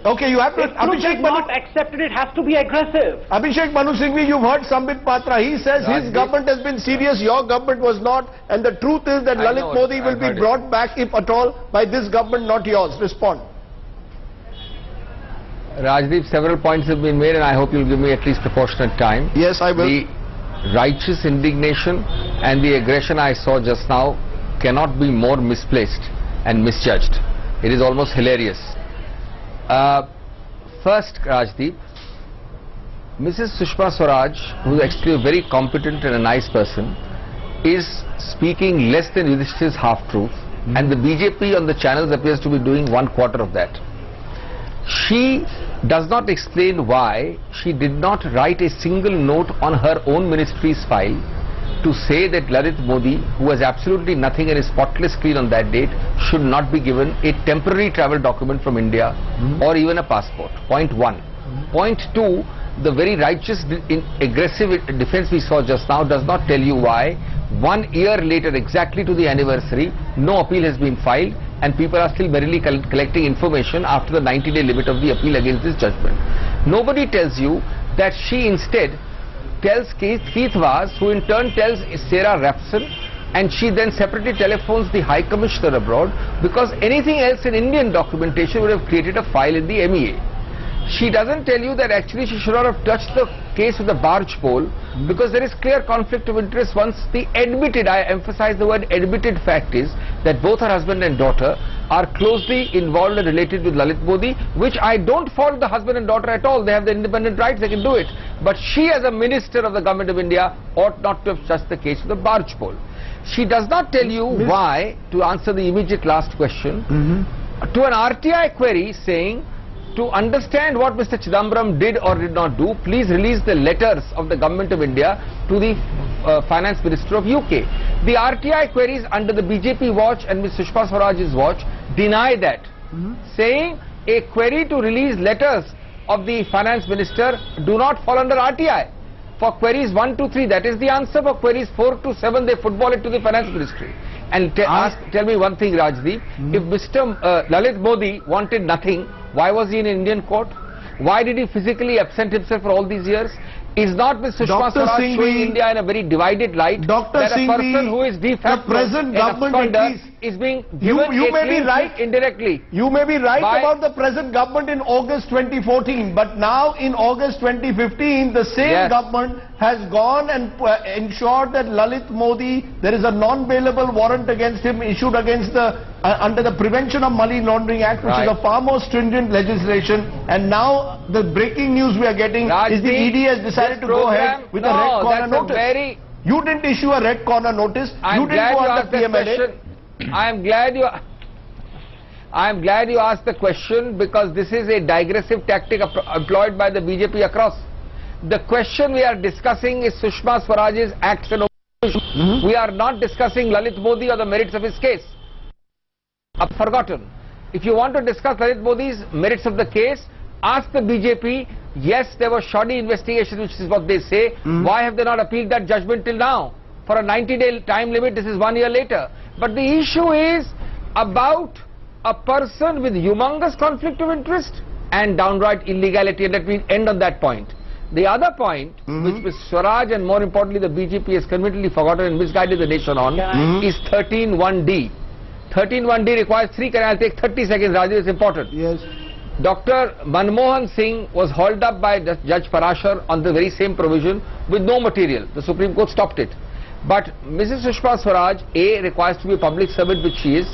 Okay, you have to... Abhishek Manu not accepted, it has to be aggressive. Abhishek Manu Singhvi, you've heard Sambit Patra. He says his government has been serious, your government was not. And the truth is that Lalit Modi will be brought back, if at all, by this government, not yours. Respond. Rajdeep, several points have been made and I hope you'll give me at least proportionate time. Yes, I will. The righteous indignation and the aggression I saw just now cannot be more misplaced and misjudged. It is almost hilarious. First, Rajdeep, Mrs. Sushma Swaraj, who is actually a very competent and a nice person, is speaking less than Yudhishthir's half-truth, and the BJP on the channels appears to be doing 1/4 of that. She does not explain why she did not write a single note on her own ministry's file to say that Lalit Modi, who has absolutely nothing and is spotless clean on that date, should not be given a temporary travel document from India or even a passport. Point one. Point two, the very righteous aggressive defense we saw just now does not tell you why 1 year later, exactly to the anniversary, no appeal has been filed and people are still merely collecting information after the 90-day limit of the appeal against this judgment. Nobody tells you that she instead tells Keith Vaz, who in turn tells Sarah Rapson, and she then separately telephones the High Commissioner abroad, because anything else in Indian documentation would have created a file in the MEA. She doesn't tell you that actually she should not have touched the case with the barge pole, because there is clear conflict of interest once the admitted, I emphasize the word admitted, fact is that both her husband and daughter are closely involved and related with Lalit Modi, which I don't fault the husband and daughter at all. They have the independent rights, they can do it. But she, as a minister of the government of India, ought not to have touched the case with the barge pole. She does not tell you why, to answer the immediate last question, to an RTI query saying, to understand what Mr. Chidambaram did or did not do, please release the letters of the government of India to the finance minister of UK. The RTI queries under the BJP watch and Ms. Sushma Swaraj's watch deny that, saying a query to release letters of the finance minister do not fall under RTI. For queries 1 to 3, that is the answer. For queries 4 to 7, they football it to the finance ministry. And tell me one thing, Rajdeep, if Mr. Lalit Modi wanted nothing, why was he in an Indian court? Why did he physically absent himself for all these years? Is not Ms. Sushma Swaraj showing India in a very divided light? That a person who is de facto the present government is being given you may be right indirectly. You may be right about the present government in August 2014, but now in August 2015, the same government has gone and ensured that Lalit Modi, there is a non-bailable warrant against him issued against the under the Prevention of Money Laundering Act, which is a far more stringent legislation. And now the breaking news we are getting is the ED has decided to go ahead with a red corner notice. You didn't issue a red corner notice. You didn't go under PMLA. I am glad you asked the question, because this is a digressive tactic employed by the BJP across. The question we are discussing is Sushma Swaraj's acts and omissions. We are not discussing Lalit Modi or the merits of his case. I've forgotten. If you want to discuss Lalit Modi's merits of the case, ask the BJP. Yes, there was shoddy investigation, which is what they say. Why have they not appealed that judgment till now? For a 90-day time limit, this is 1 year later. But the issue is about a person with humongous conflict of interest and downright illegality, and let me end on that point. The other point, which Ms. Swaraj and more importantly the BJP has conveniently forgotten and misguided the nation on, is 13(1)(d). 13(1)(d) requires 3, I'll take 30 seconds, Rajiv, it's important. Yes. Dr. Manmohan Singh was hauled up by Judge Parashar on the very same provision with no material. The Supreme Court stopped it. But Mrs. Sushma Swaraj, A, requires to be a public servant, which she is.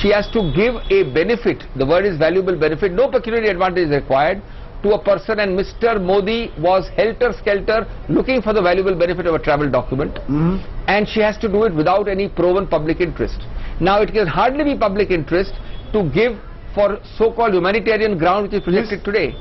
She has to give a benefit, the word is valuable benefit, no pecuniary advantage is required, to a person, and Mr. Modi was helter-skelter looking for the valuable benefit of a travel document, and she has to do it without any proven public interest. Now it can hardly be public interest to give for so-called humanitarian ground which is projected today.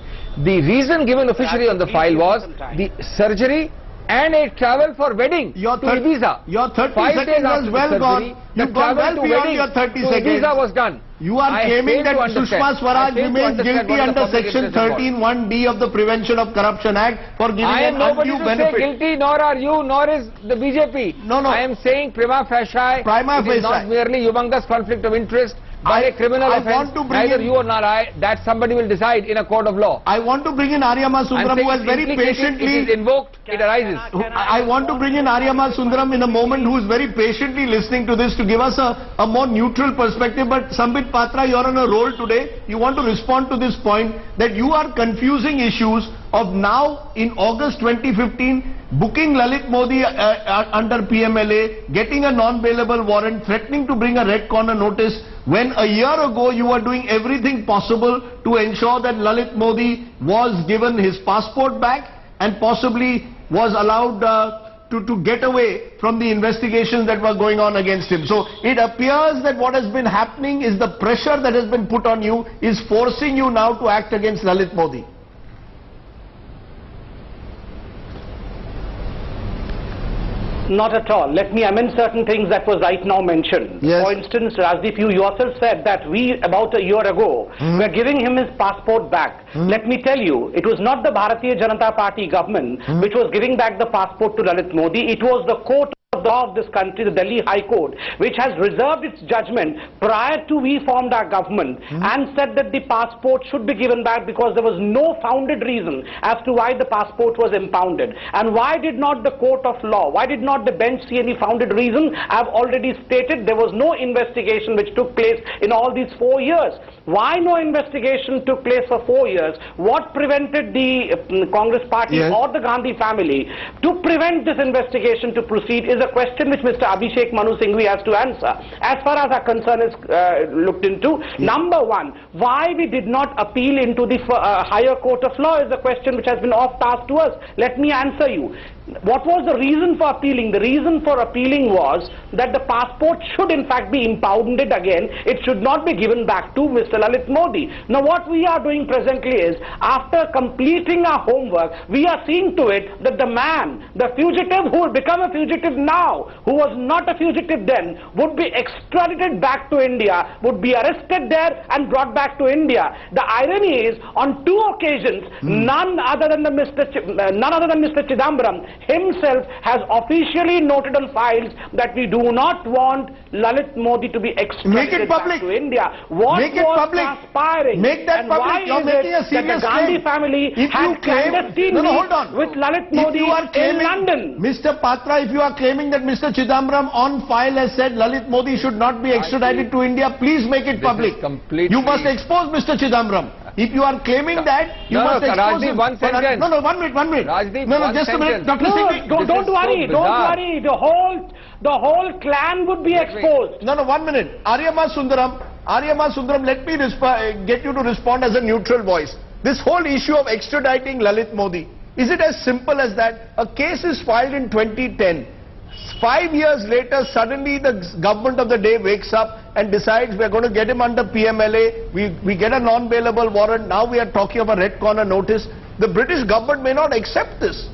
The reason given officially on the file was the surgery and a travel for wedding to Ibiza. Your 30 seconds was well gone. You've gone well beyond your 30 seconds. Ibiza was done. You are claiming that Sushma Swaraj remains guilty under section 13(1)(d) of the Prevention of Corruption Act for giving an undue benefit. I am nobody to say guilty, nor are you, nor is the BJP. No. I am saying prima facie, it is not merely humongous conflict of interest. by a criminal offence, want to bring neither in, you or not I, that somebody will decide in a court of law. I want to bring in Aryama Sundaram, who has very patiently... It is invoked, it arises. I want to bring in Aryama Sundaram in a moment, who is very patiently listening to this to give us a more neutral perspective. But Sambit Patra, you are on a roll today. You want to respond to this point that you are confusing issues of now in August 2015 booking Lalit Modi under PMLA, getting a non-bailable warrant, threatening to bring a red corner notice, when a year ago you were doing everything possible to ensure that Lalit Modi was given his passport back and possibly was allowed to get away from the investigations that were going on against him. So it appears that what has been happening is the pressure that has been put on you is forcing you now to act against Lalit Modi. Not at all. Let me amend certain things that was right now mentioned. Yes. For instance, Rajdeep, you yourself said that we, about a year ago, were giving him his passport back. Let me tell you, it was not the Bharatiya Janata Party government which was giving back the passport to Lalit Modi. It was the court of the law of this country, the Delhi High Court, which has reserved its judgment prior to we formed our government and said that the passport should be given back because there was no founded reason as to why the passport was impounded. And why did not the court of law, why did not the bench see any founded reason? I have already stated there was no investigation which took place in all these 4 years. Why no investigation took place for 4 years? What prevented the Congress party or the Gandhi family to prevent this investigation to proceed is a question which Mr. Abhishek Manu Singhvi has to answer. As far as our concern is looked into, number one, why we did not appeal into the higher court of law is a question which has been off-task to us. Let me answer you. What was the reason for appealing? The reason for appealing was that the passport should in fact be impounded again. It should not be given back to Mr. Lalit Modi. Now what we are doing presently is, after completing our homework, we are seeing to it that the man, the fugitive who will become a fugitive now, who was not a fugitive then, would be extradited back to India, would be arrested there and brought back to India. The irony is, on 2 occasions, none other than Mr. Chidambaram himself has officially noted on files that we do not want Lalit Modi to be extradited back to India. What was transpiring? Make that and public. why is it that the Gandhi family had clandestine meet with Lalit Modi in London? Mr. Patra, if you are claiming that Mr. Chidambaram on file has said Lalit Modi should not be extradited to India, please make it public. You must expose Mr. Chidambaram. If you are claiming that, you must expose him. One sentence. No, 1 minute, 1 minute. Rajdeep, no, just a minute. Dr. Singhvi. Don't worry, don't worry. The whole clan would be exposed. No, 1 minute. Aryama Sundaram, let me get you to respond as a neutral voice. This whole issue of extraditing Lalit Modi, is it as simple as that? A case is filed in 2010. 5 years later, suddenly the government of the day wakes up and decides we are going to get him under PMLA. We get a non-bailable warrant. Now we are talking of a red corner notice. The British government may not accept this.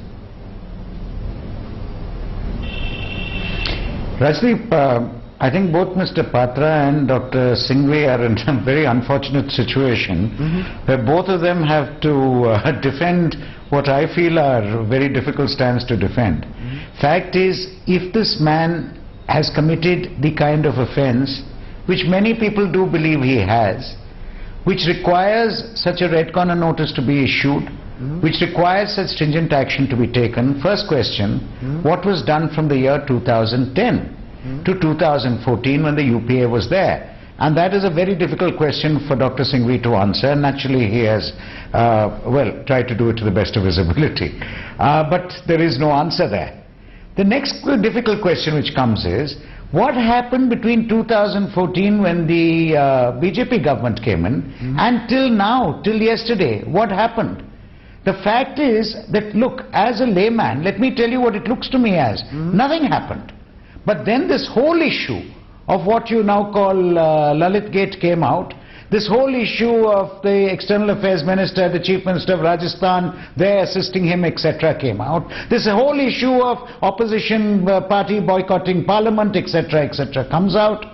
Rajdeep, I think both Mr. Patra and Dr. Singhvi are in a very unfortunate situation where both of them have to defend what I feel are very difficult stands to defend. Fact is, if this man has committed the kind of offence which many people do believe he has, which requires such a red corner notice to be issued, which requires such stringent action to be taken, first question, what was done from the year 2010 to 2014 when the UPA was there? And that is a very difficult question for Dr. Singhvi to answer. Naturally, he has, tried to do it to the best of his ability. But there is no answer there. The next difficult question which comes is, what happened between 2014 when the BJP government came in and till now, till yesterday, what happened? The fact is that, look, as a layman, let me tell you what it looks to me as. Nothing happened. But then this whole issue of what you now call Lalit Gate came out. This whole issue of the External Affairs Minister, the Chief Minister of Rajasthan, there assisting him, etc. came out. This whole issue of opposition party boycotting Parliament, etc., comes out.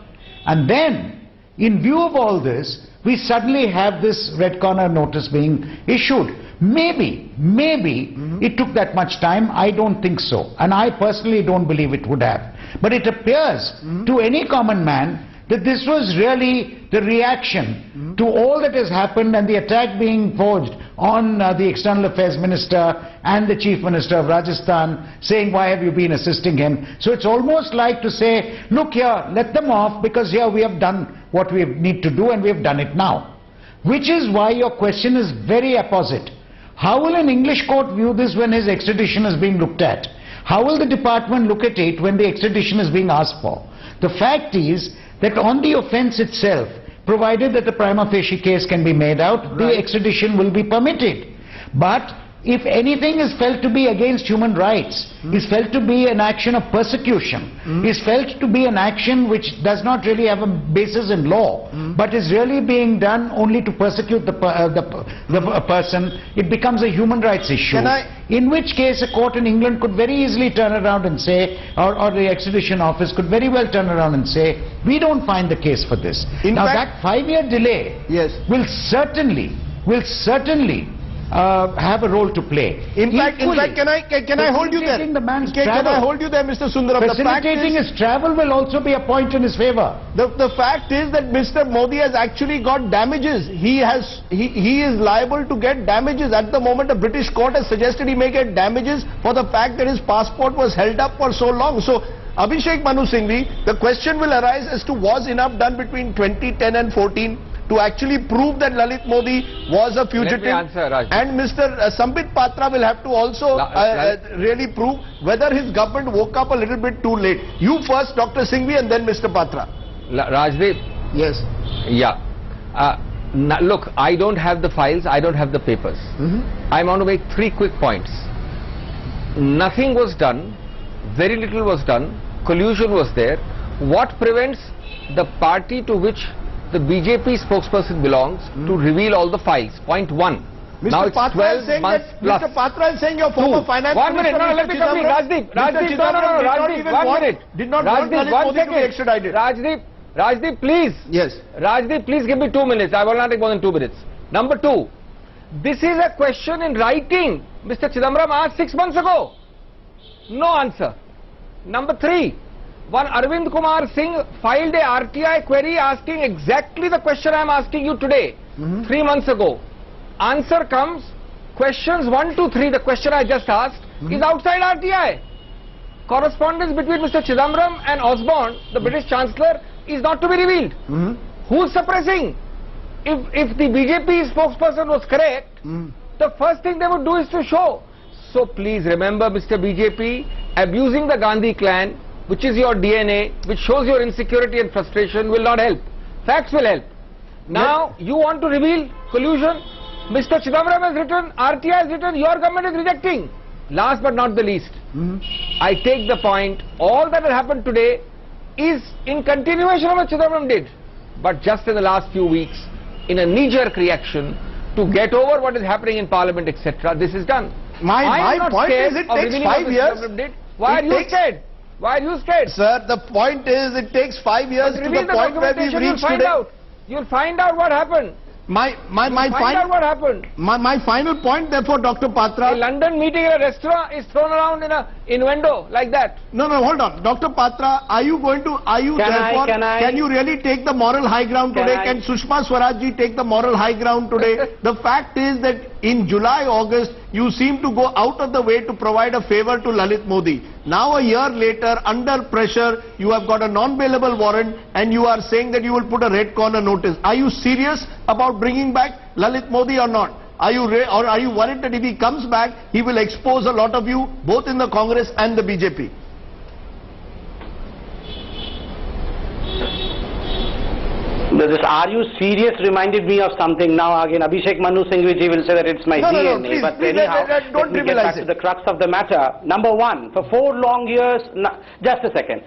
And then, in view of all this, we suddenly have this red corner notice being issued. Maybe it took that much time. I don't think so. And I personally don't believe it would have. But it appears to any common man that this was really the reaction to all that has happened and the attack being forged on the External Affairs Minister and the Chief Minister of Rajasthan, saying, why have you been assisting him? So it's almost like to say, look here, let them off, because here we have done what we need to do and we have done it now. Which is why your question is very opposite. How will an English court view this when his extradition is being looked at? How will the department look at it when the extradition is being asked for? The fact is that on the offence itself, provided that the prima facie case can be made out, the extradition will be permitted. But if anything is felt to be against human rights, is felt to be an action of persecution, is felt to be an action which does not really have a basis in law, but is really being done only to persecute the person, it becomes a human rights issue. In which case a court in England could very easily turn around and say, or the extradition office could very well turn around and say, we don't find the case for this. Now that 5-year delay will certainly have a role to play. In fact, can I hold you there? Can I hold you there, Mr. Sundaram? Facilitating his travel will also be a point in his favor. The fact is that Mr. Modi has actually got damages. He is liable to get damages. At the moment, a British court has suggested he may get damages for the fact that his passport was held up for so long. So, Abhishek Manu Singhvi, the question will arise as to was enough done between 2010 and 14 to actually prove that Lalit Modi was a fugitive. Let me answer, Raj. And Mr. Sambit Patra will have to also really prove whether his government woke up a little bit too late. You first, Dr. Singhvi, and then Mr. Patra. Rajdeep. Yes. Yeah. Look, I don't have the files, I don't have the papers. I want to make 3 quick points. Nothing was done, very little was done, collusion was there. What prevents the party to which the BJP spokesperson belongs to reveal all the files? Point 1. Now it's 12 months plus. Mr. Patra is saying your former finance minister, let me complete. Rajdeep, did not want Lalit Modi to be extradited. Rajdeep, please. Yes. Rajdeep, please give me 2 minutes. I will not take more than 2 minutes. Number 2, this is a question in writing. Mr. Chidambaram asked 6 months ago. No answer. Number 3, one Arvind Kumar Singh filed a RTI query asking exactly the question I am asking you today, 3 months ago. Answer comes, questions 1 to 3, the question I just asked, is outside RTI. Correspondence between Mr. Chidambaram and Osborne, the British Chancellor, is not to be revealed. Who's suppressing? If the BJP spokesperson was correct, the first thing they would do is to show. So please remember, Mr. BJP, abusing the Gandhi clan, which is your DNA, which shows your insecurity and frustration, will not help. Facts will help. Now, you want to reveal collusion? Mr. Chidambaram has written, RTI has written, your government is rejecting. Last but not the least, I take the point, all that has happened today is in continuation of what Chidambaram did. But just in the last few weeks, in a knee-jerk reaction, to get over what is happening in Parliament, etc., this is done. My point is it takes 5 years. Why are you scared? Why are you scared? Sir, the point is it takes 5 years to the point where we've reached today. You'll find out what happened. My final point, therefore, Dr. Patra. A London meeting in a restaurant is thrown around in a innuendo like that. No, hold on. Dr. Patra, can you really take the moral high ground today? Can Sushma Swaraj take the moral high ground today? The fact is that in July, August, you seem to go out of the way to provide a favor to Lalit Modi. Now a year later, under pressure, you have got a non-bailable warrant and you are saying that you will put a red corner notice. Are you serious about bringing back Lalit Modi or not? Are you worried that if he comes back, he will expose a lot of you, both in the Congress and the BJP? This "are you serious" reminded me of something. Now again, Abhishek Manu Singhvi will say that it's my DNA. Please, but anyhow, don't let me get back to the crux of the matter. Number 1, for 4 long years, just a second.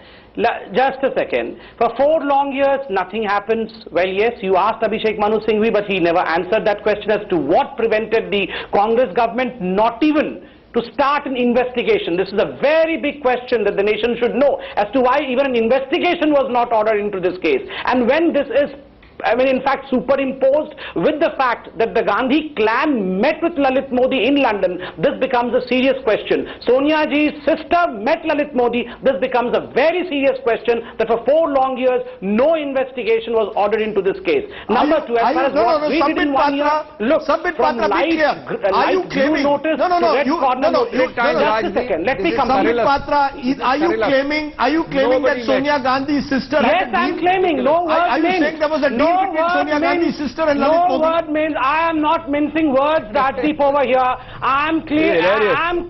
For 4 long years, nothing happens. Well, yes, you asked Abhishek Manu Singhvi, but he never answered that question as to what prevented the Congress government not even to start an investigation. This is a very big question that the nation should know as to why even an investigation was not ordered into this case. And when this is in fact, superimposed with the fact that the Gandhi clan met with Lalit Modi in London, this becomes a serious question. Sonia ji's sister met Lalit Modi, this becomes a very serious question that for 4 long years, no investigation was ordered into this case. Number 2, as far as what we did in 1 year, look, from light blue notice to red corner notice. Just a second, let me come to Sambit Patra, are you claiming that Sonia Gandhi's sister Yes, I am claiming. No word Are you saying there was a deal between Sonia Gandhi's sister and Lalit Modi? No word means. I am not mincing words, Rajdeep, over here. I am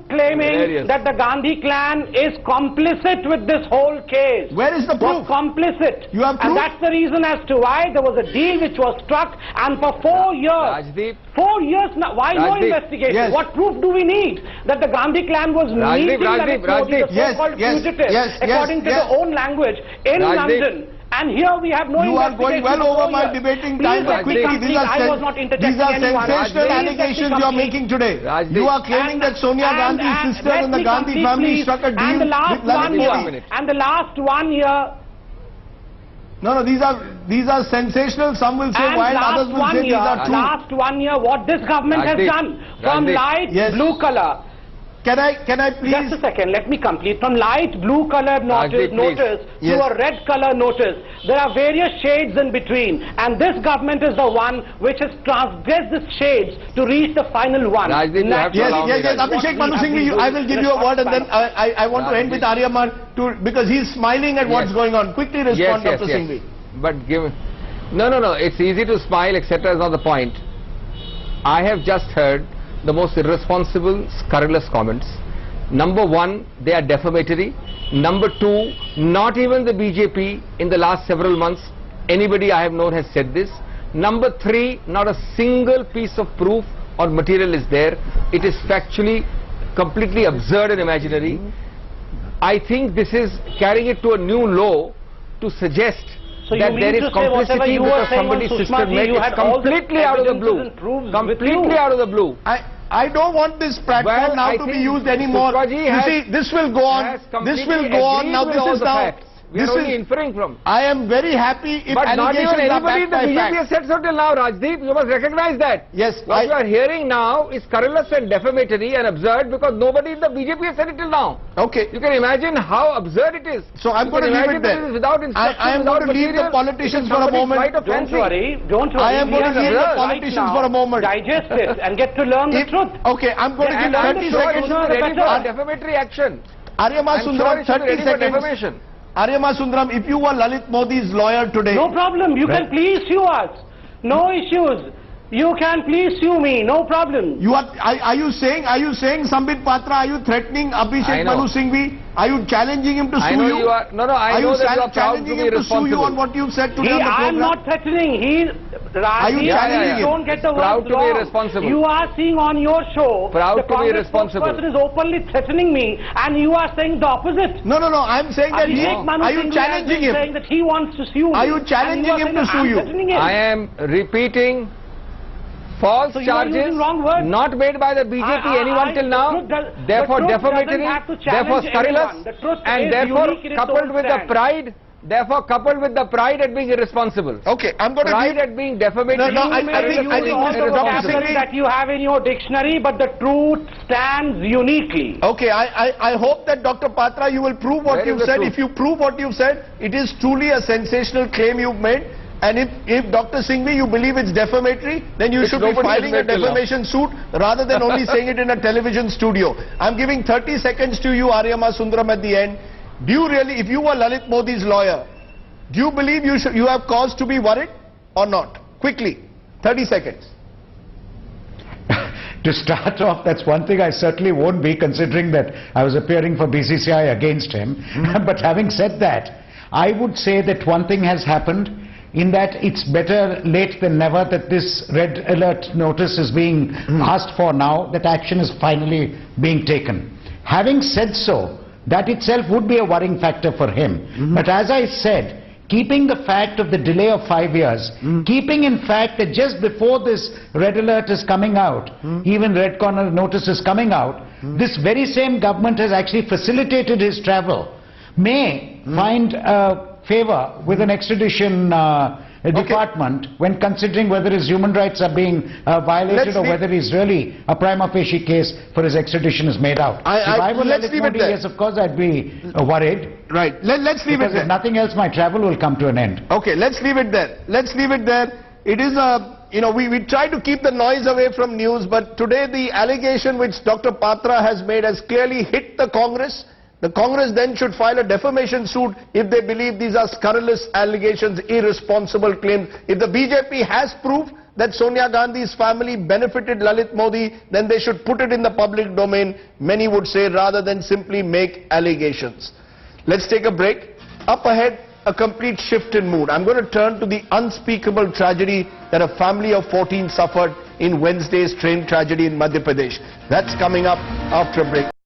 claiming that the Gandhi clan is complicit with this whole case. Where is the proof? Complicit. You have proof? And that's the reason as to why there was a deal which was struck, and for 4 years. Rajdeep. 4 years now. Why no investigation? Yes. What proof do we need that the Gandhi clan was meeting Lalit Modi, the so-called fugitive, according to their own language, in London? And here we have no investigation. You are going well over my debating time. Quickly, these are sensational allegations you are making today. You are claiming that Sonia Gandhi's sister and the Gandhi family struck a deal with Lalit Modi. And the last 1 year. No, these are sensational. Some will say while others will say these are true. Last 1 year, what this government has done from light blue color. Can I please? Just a second, let me complete. From light blue color notice to a red color notice, there are various shades in between, and this government is the one which has transgressed the shades to reach the final one. Yes, Abhishek Manu Singhvi, I will give you a word, and then I want to end with Aryaman because he's smiling at what's going on. Quickly respond, Dr. Singhvi. But no, it's easy to smile, etc. is not the point. I have just heard the most irresponsible, scurrilous comments. Number 1, they are defamatory. Number 2, not even the BJP in the last several months, anybody I have known has said this. Number 3, not a single piece of proof or material is there. It is factually completely absurd and imaginary. I think this is carrying it to a new low to suggest that there is complicity because somebody's sister met. It's completely out of the blue. Completely out of the blue. I don't want this platform now to be used anymore. You see, this will go on. This will go on. Now this is now. We are only inferring from. I am very happy if but allegations are backed by facts. But not even anybody in the BJP has said so till now, Rajdeep. You must recognize that. Yes. What you are hearing now is scurrilous and defamatory and absurd because nobody in the BJP has said it till now. Okay. You can imagine how absurd it is. So I'm going to leave it there. Without instruction, I am going to leave the politicians for a moment. Don't worry. I am going to leave the politicians for a moment. Digest it and get to learn the truth. Okay, I'm going to give 30 seconds. Ready for defamatory action. Aryama Sundaram, 30 seconds. Aryama Sundaram, if you were Lalit Modi's lawyer today... No problem. You can please sue us. No issues. You can please sue me. No problem. Are you saying Sambit Patra, are you threatening Abhishek Manu Singhvi? Are you challenging him to sue you? I know that you are proud to be responsible. To sue you on what you've said today on the program? I am not threatening. Are you challenging him? Don't get the word proud to be responsible. You are seeing on your show proud the to be responsible. person is openly threatening me, and you are saying the opposite. No. I'm saying that are you challenging him? Saying that he wants to sue me. Are you challenging him to sue you? I am repeating false charges not made by the BJP anyone till now, therefore defamatory, therefore scurrilous, and therefore coupled with the pride at being irresponsible. Okay, I'm going to pride at being defamatory. I think that you have in your dictionary, but the truth stands uniquely. Okay, I hope that Dr. Patra, you will prove what you've said. If you prove what you've said, it is truly a sensational claim you've made. And if Dr. Singhvi, you believe it's defamatory, then you should be filing a defamation suit rather than only saying it in a television studio. I'm giving 30 seconds to you, Aryama Sundaram, at the end. Do you really, if you were Lalit Modi's lawyer, do you believe you have cause to be worried or not? Quickly, 30 seconds. To start off, that's one thing I certainly won't be, considering that I was appearing for BCCI against him. But having said that, I would say that one thing has happened, in that it's better late than never that this red alert notice is being asked for now, that action is finally being taken. Having said so, that itself would be a worrying factor for him. But as I said, keeping the fact of the delay of 5 years, keeping in fact that just before this red alert is coming out, even red corner notice is coming out, this very same government has actually facilitated his travel, may find favor with an extradition department when considering whether his human rights are being violated or whether he's really a prima facie case for his extradition is made out. If I were Lalit Modi, yes, of course I'd be worried. Right. Let's leave it there. Because if nothing else, my travel will come to an end. Okay, let's leave it there. Let's leave it there. It is a, we try to keep the noise away from news, but today the allegation which Dr. Patra has made has clearly hit the Congress. The Congress then should file a defamation suit if they believe these are scurrilous allegations, irresponsible claims. If the BJP has proof that Sonia Gandhi's family benefited Lalit Modi, then they should put it in the public domain, many would say, rather than simply make allegations. Let's take a break. Up ahead, a complete shift in mood. I'm going to turn to the unspeakable tragedy that a family of 14 suffered in Wednesday's train tragedy in Madhya Pradesh. That's coming up after a break.